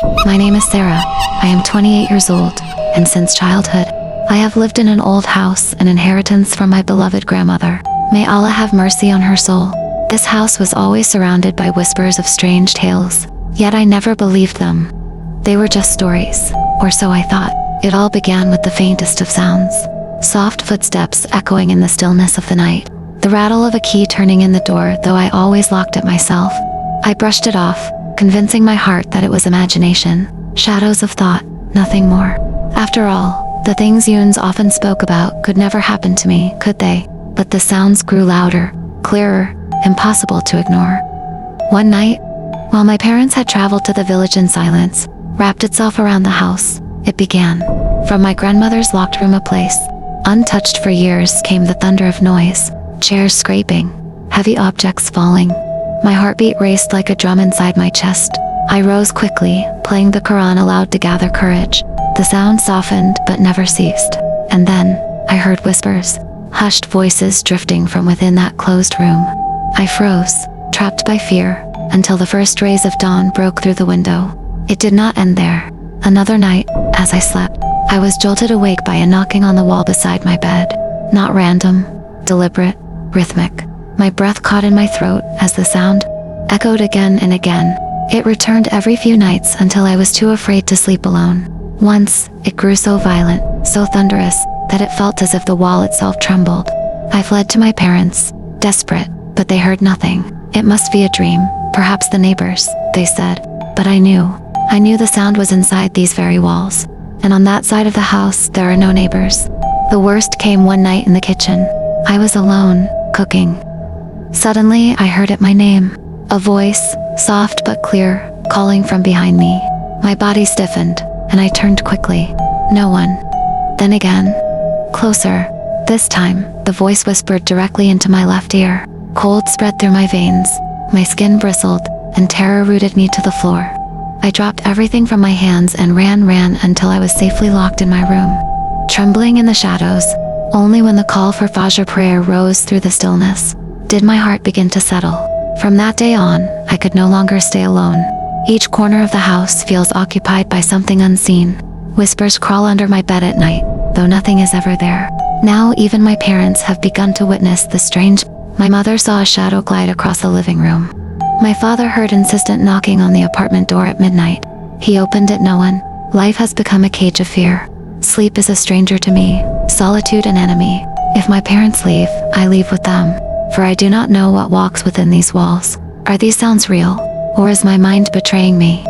My name is Sarah. I am 28 years old, and since childhood, I have lived in an old house, an inheritance from my beloved grandmother. May Allah have mercy on her soul. This house was always surrounded by whispers of strange tales, yet I never believed them. They were just stories, or so I thought. It all began with the faintest of sounds. Soft footsteps echoing in the stillness of the night. The rattle of a key turning in the door, though I always locked it myself. I brushed it off, convincing my heart that it was imagination. Shadows of thought, nothing more. After all, the things Yuns often spoke about could never happen to me, could they? But the sounds grew louder, clearer, impossible to ignore. One night, while my parents had traveled to the village in silence, wrapped itself around the house, it began. From my grandmother's locked room, a place untouched for years, came the thunder of noise, chairs scraping, heavy objects falling. My heartbeat raced like a drum inside my chest. I rose quickly, playing the Quran aloud to gather courage. The sound softened but never ceased. And then, I heard whispers, hushed voices drifting from within that closed room. I froze, trapped by fear, until the first rays of dawn broke through the window. It did not end there. Another night, as I slept, I was jolted awake by a knocking on the wall beside my bed. Not random, deliberate, rhythmic. My breath caught in my throat as the sound echoed again and again. It returned every few nights until I was too afraid to sleep alone. Once, it grew so violent, so thunderous, that it felt as if the wall itself trembled. I fled to my parents, desperate, but they heard nothing. It must be a dream, perhaps the neighbors, they said. But I knew the sound was inside these very walls. And on that side of the house, there are no neighbors. The worst came one night in the kitchen. I was alone, cooking. Suddenly, I heard it, my name. A voice, soft but clear, calling from behind me. My body stiffened, and I turned quickly. No one. Then again. Closer. This time, the voice whispered directly into my left ear. Cold spread through my veins. My skin bristled, and terror rooted me to the floor. I dropped everything from my hands and ran until I was safely locked in my room. Trembling in the shadows, only when the call for Fajr prayer rose through the stillness, did my heart begin to settle. From that day on, I could no longer stay alone. Each corner of the house feels occupied by something unseen. Whispers crawl under my bed at night, though nothing is ever there. Now even my parents have begun to witness the strange. My mother saw a shadow glide across the living room. My father heard insistent knocking on the apartment door at midnight. He opened it. No one. Life has become a cage of fear. Sleep is a stranger to me, solitude an enemy. If my parents leave, I leave with them, for I do not know what walks within these walls. Are these sounds real, or is my mind betraying me?